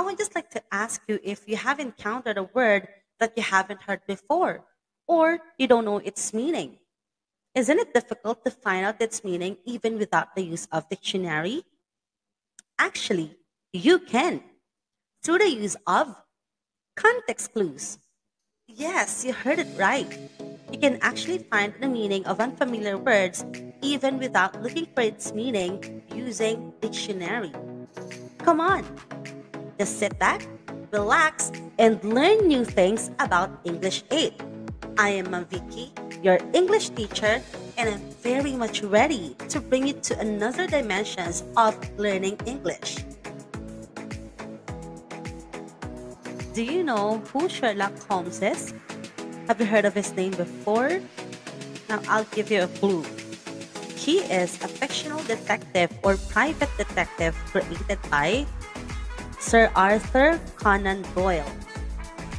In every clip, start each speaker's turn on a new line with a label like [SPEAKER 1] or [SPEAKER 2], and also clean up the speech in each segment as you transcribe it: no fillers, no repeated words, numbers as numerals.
[SPEAKER 1] I would just like to ask you if you have encountered a word that you haven't heard before, or you don't know its meaning. Isn't it difficult to find out its meaning even without the use of dictionary? Actually, you can through the use of context clues. Yes, you heard it right. You can actually find the meaning of unfamiliar words even without looking for its meaning using dictionary. Come on, just sit back, relax, and learn new things about English 8. I am Maviki, your English teacher, and I'm very much ready to bring you to another dimensions of learning English. Do you know who Sherlock Holmes is? Have you heard of his name before? Now I'll give you a clue. He is a fictional detective or private detective created by Sir Arthur Conan Doyle.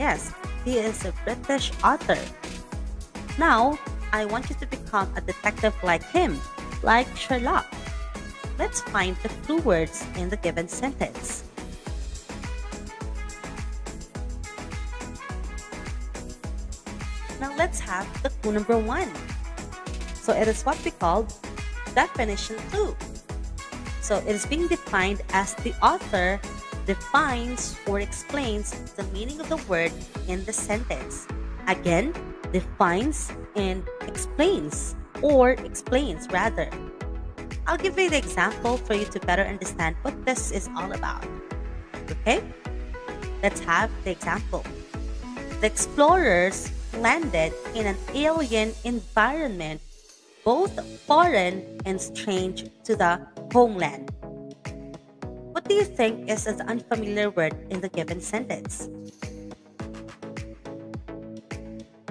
[SPEAKER 1] Yes, he is a British author. Now, I want you to become a detective like him, like Sherlock. Let's find the clue words in the given sentence. Now let's have the clue number 1. So it is what we call definition clue. So it is being defined as the author defines or explains the meaning of the word in the sentence. Again, defines and explains, or explains rather. I'll give you the example for you to better understand what this is all about. Okay? Let's have the example. The explorers landed in an alien environment, both foreign and strange to the homeland. What do you think is an unfamiliar word in the given sentence?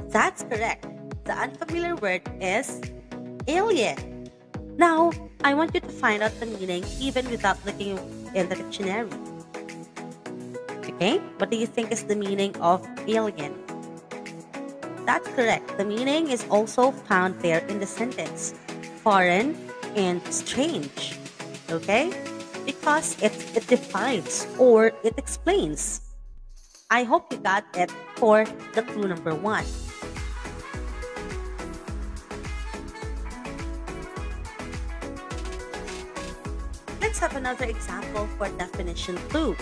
[SPEAKER 1] That's correct. The unfamiliar word is alien. Now, I want you to find out the meaning even without looking in the dictionary. Okay, what do you think is the meaning of alien? That's correct. The meaning is also found there in the sentence. Foreign and strange. Okay? Because it defines or it explains. I hope you got it for the clue number 1. Let's have another example for definition clue.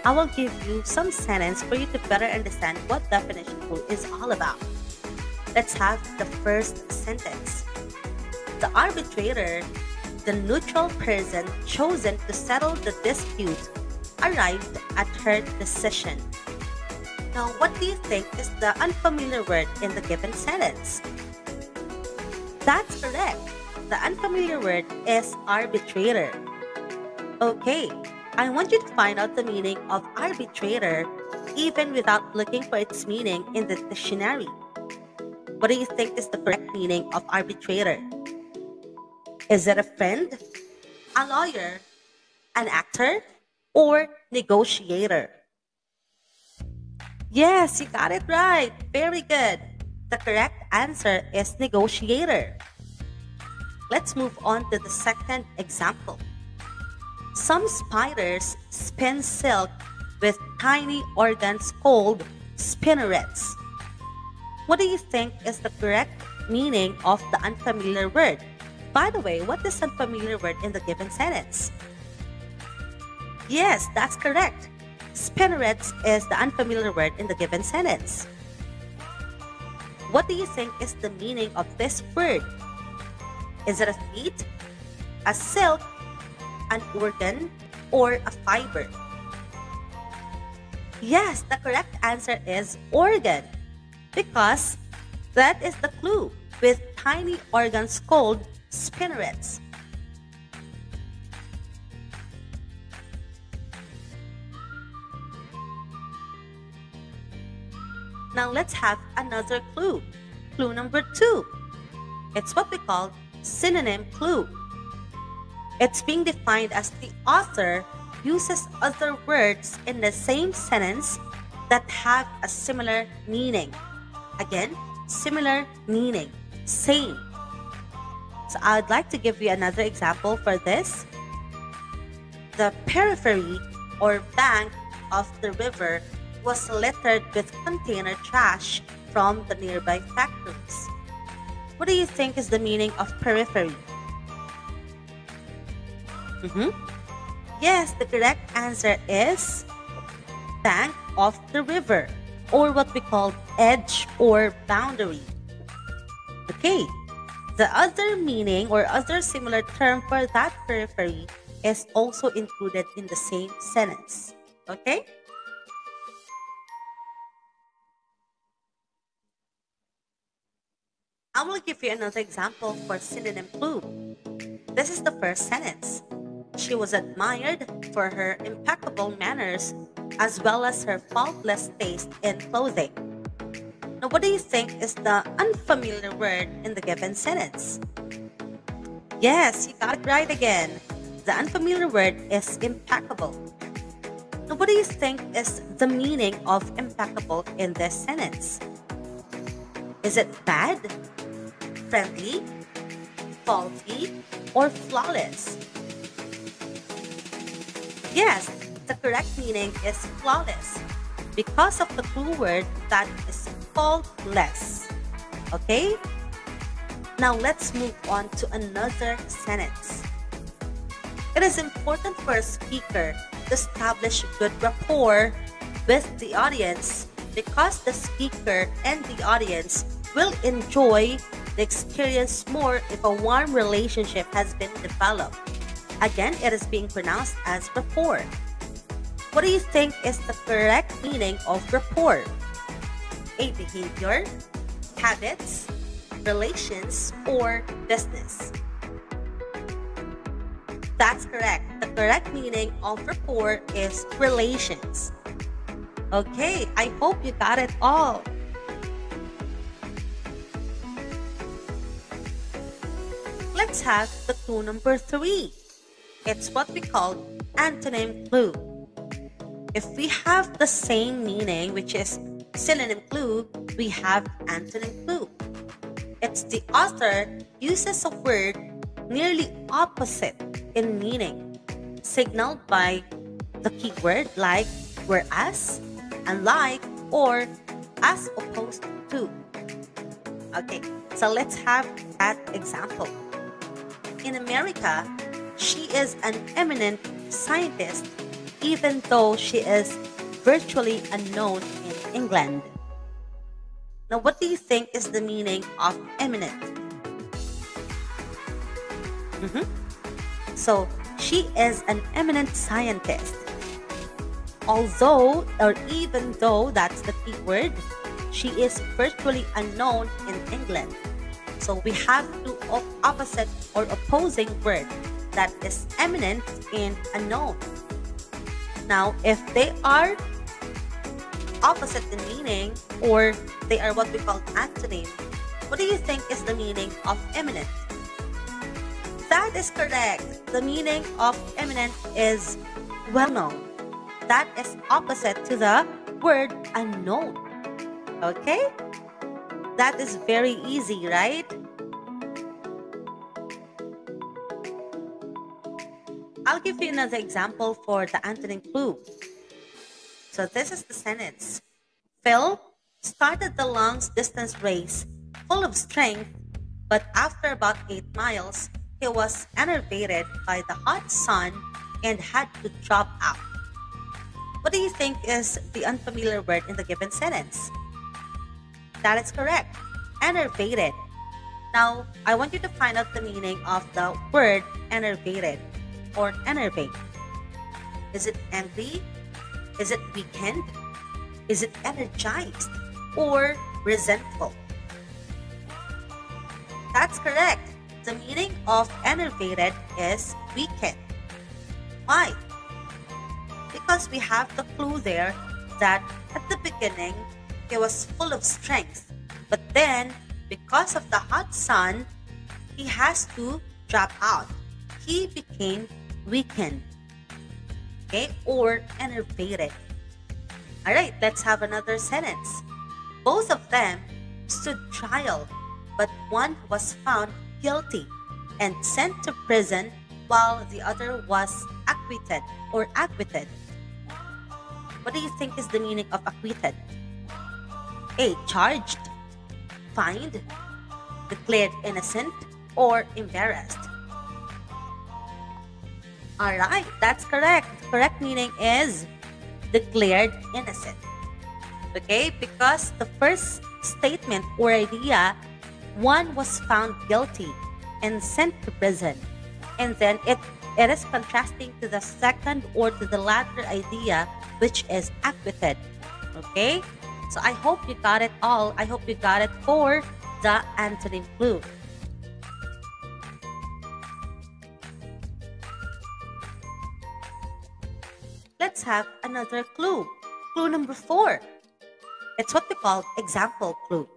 [SPEAKER 1] I will give you some sentence for you to better understand what definition clue is all about. Let's have the first sentence. The arbitrator, the neutral person chosen to settle the dispute, arrived at her decision. Now, what do you think is the unfamiliar word in the given sentence? That's correct. The unfamiliar word is arbitrator. Okay, I want you to find out the meaning of arbitrator even without looking for its meaning in the dictionary. What do you think is the correct meaning of arbitrator? Is it a friend, a lawyer, an actor, or negotiator? Yes, you got it right. Very good. The correct answer is negotiator. Let's move on to the second example. Some spiders spin silk with tiny organs called spinnerets. What do you think is the correct meaning of the unfamiliar word? By the way, what is unfamiliar word in the given sentence? Yes, that's correct. Spinnerets is the unfamiliar word in the given sentence. What do you think is the meaning of this word? Is it a feet, a silk, an organ, or a fiber? Yes, the correct answer is organ, because that is the clue, with tiny organs called spinnerets. Now let's have another clue. Clue number 2. It's what we call synonym clue. It's being defined as the author uses other words in the same sentence that have a similar meaning. Again, similar meaning, same. So I'd like to give you another example for this. The periphery or bank of the river was littered with container trash from the nearby factories. What do you think is the meaning of periphery? Mhm. Yes, the correct answer is bank of the river, or what we call edge or boundary. Okay, the other meaning or other similar term for that periphery is also included in the same sentence. Okay? I will give you another example for synonym clue. This is the first sentence. She was admired for her impeccable manners as well as her faultless taste in clothing. Now, what do you think is the unfamiliar word in the given sentence? Yes, you got it right again. The unfamiliar word is impeccable. Now, what do you think is the meaning of impeccable in this sentence? Is it bad, friendly, faulty, or flawless? Yes, the correct meaning is flawless because of the clue word that is faultless. Okay? Now let's move on to another sentence. It is important for a speaker to establish good rapport with the audience because the speaker and the audience will enjoy the experience more if a warm relationship has been developed. Again, it is being pronounced as rapport. What do you think is the correct meaning of rapport? A behavior, habits, relations, or business? That's correct. The correct meaning of rapport is relations. Okay, I hope you got it all. Let's have the clue number 3. It's what we call antonym clue. If we have the same meaning, which is synonym clue, we have antonym clue. It's the author uses a word nearly opposite in meaning, signaled by the keyword like whereas, unlike, or as opposed to. Okay, so let's have that example. In America, she is an eminent scientist, even though she is virtually unknown in England. Now, what do you think is the meaning of eminent? So, she is an eminent scientist. Although, or even though that's the key word, she is virtually unknown in England. So, we have two opposite or opposing words, that is eminent and unknown. Now, if they are opposite in meaning, or they are what we call antonym, what do you think is the meaning of eminent? That is correct. The meaning of eminent is well-known. That is opposite to the word unknown. Okay? That is very easy, right? I'll give you another example for the antonym clue. So this is the sentence. Phil started the long distance race full of strength, but after about 8 miles, he was enervated by the hot sun and had to drop out. What do you think is the unfamiliar word in the given sentence? That is correct. Enervated. Now, I want you to find out the meaning of the word enervated or enervate. Is it angry? Is it weakened? Is it energized or resentful? That's correct. The meaning of enervated is weakened. Why? Because we have the clue there that at the beginning he was full of strength, but then because of the hot sun, he has to drop out. He became weakened, okay, or enervated. All right, let's have another sentence. Both of them stood trial, but one was found guilty and sent to prison while the other was acquitted or acquitted. What do you think is the meaning of acquitted? A. Charged, fined, declared innocent, or embarrassed? Alright, that's correct. Correct meaning is declared innocent. Okay, because the first statement or idea, one was found guilty and sent to prison. And then it is contrasting to the second or to the latter idea, which is acquitted. Okay, so I hope you got it all. I hope you got it for the antonym clue. Let's have another clue. Clue number 4. It's what we call example clue.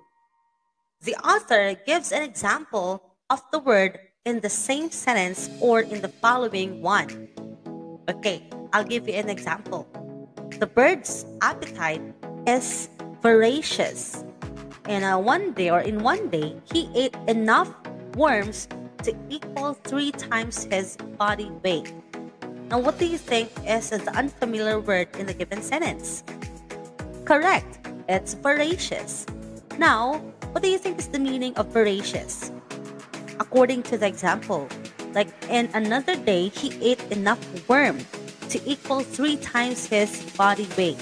[SPEAKER 1] The author gives an example of the word in the same sentence or in the following one. Okay, I'll give you an example. The bird's appetite is voracious. In one day, he ate enough worms to equal 3 times his body weight. Now, what do you think is the unfamiliar word in the given sentence? Correct, it's voracious. Now, what do you think is the meaning of voracious? According to the example, like in another day, he ate enough worm to equal 3 times his body weight.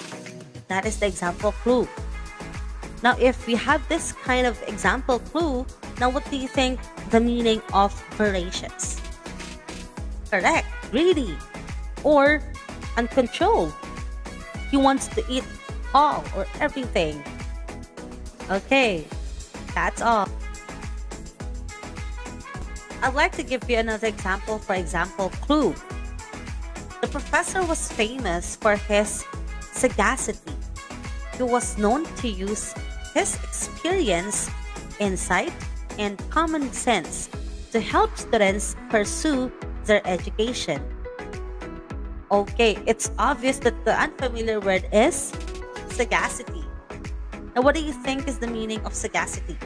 [SPEAKER 1] That is the example clue. Now, if we have this kind of example clue, now what do you think the meaning of voracious? Correct, greedy or uncontrolled. He wants to eat all or everything. Okay, that's all. I'd like to give you another example for example clue. The professor was famous for his sagacity. He was known to use his experience, insight, and common sense to help students pursue their education. Okay, it's obvious that the unfamiliar word is sagacity. Now, what do you think is the meaning of sagacity?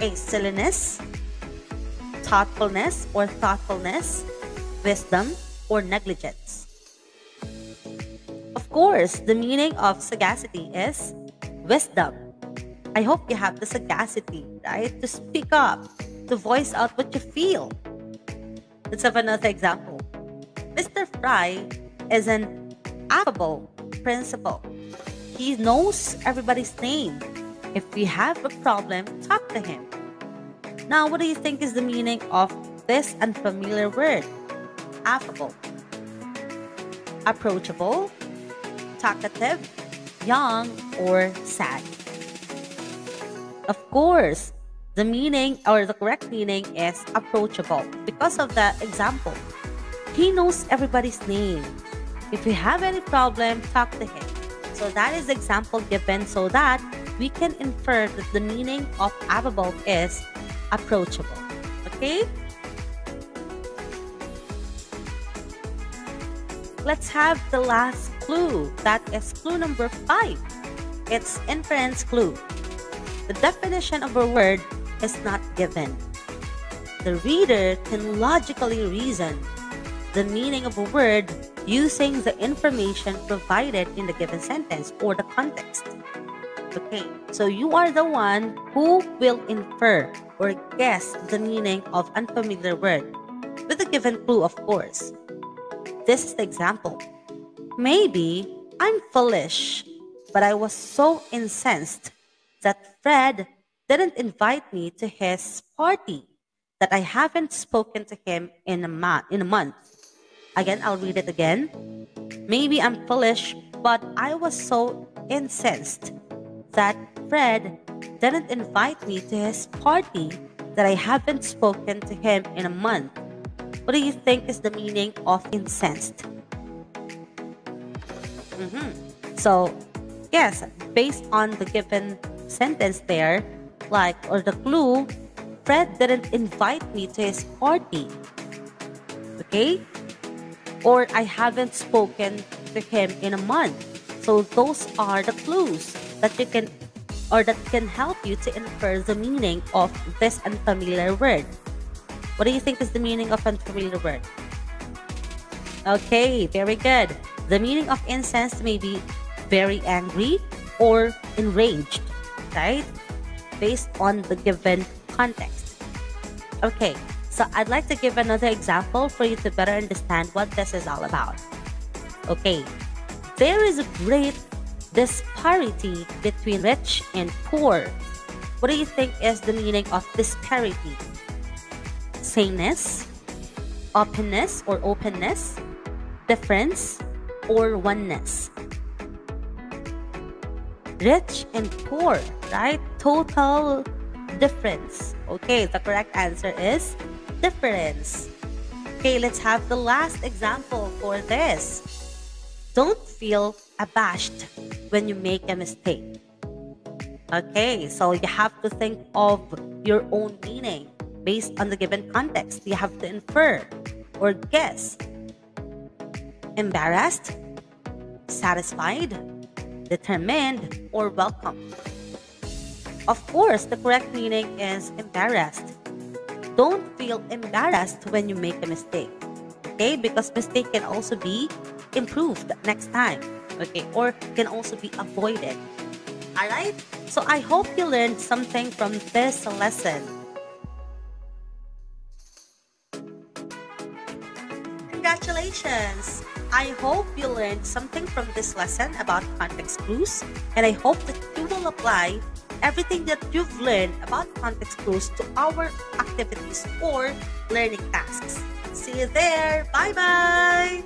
[SPEAKER 1] A. Silliness, thoughtfulness or thoughtfulness, wisdom, or negligence? Of course, the meaning of sagacity is wisdom. I hope you have the sagacity, right? To speak up, to voice out what you feel. Let's have another example. Mr. Fry is an affable principal. He knows everybody's name. If we have a problem, talk to him. Now, what do you think is the meaning of this unfamiliar word? Affable, approachable, talkative, young, or sad? Of course, the meaning or the correct meaning is approachable because of the example. He knows everybody's name. If you have any problem, talk to him. So that is the example given so that we can infer that the meaning of affable is approachable. Okay? Let's have the last clue. That is clue number 5. It's inference clue. The definition of a word is not given. The reader can logically reason the meaning of a word using the information provided in the given sentence or the context. Okay, so you are the one who will infer or guess the meaning of unfamiliar word with a given clue, of course. This is the example. Maybe I'm foolish, but I was so incensed that Fred didn't invite me to his party that I haven't spoken to him in a month. Again, I'll read it again. Maybe I'm foolish, but I was so incensed that Fred didn't invite me to his party that I haven't spoken to him in a month. What do you think is the meaning of incensed? So, yes, based on the given sentence there, or the clue, Fred didn't invite me to his party. Okay? Or I haven't spoken to him in a month. So those are the clues that you can or that can help you to infer the meaning of this unfamiliar word. What do you think is the meaning of unfamiliar word? Okay, very good. The meaning of incensed may be very angry, or enraged, right? Based on the given context. Okay, so I'd like to give another example for you to better understand what this is all about. Okay, there is a great disparity between rich and poor. What do you think is the meaning of disparity? Sameness, openness, difference, or oneness? Rich and poor, right? Total difference. Okay, the correct answer is difference. Okay, let's have the last example for this. Don't feel abashed when you make a mistake. Okay, so you have to think of your own meaning based on the given context. You have to infer or guess. Embarrassed, satisfied, determined, or welcome. Of course, the correct meaning is embarrassed. Don't feel embarrassed when you make a mistake. Okay, because mistake can also be improved next time. Okay, or can also be avoided. Alright? So I hope you learned something from this lesson. Congratulations! I hope you learned something from this lesson about context clues, and I hope that you will apply everything that you've learned about context clues to our activities or learning tasks. See you there! Bye-bye!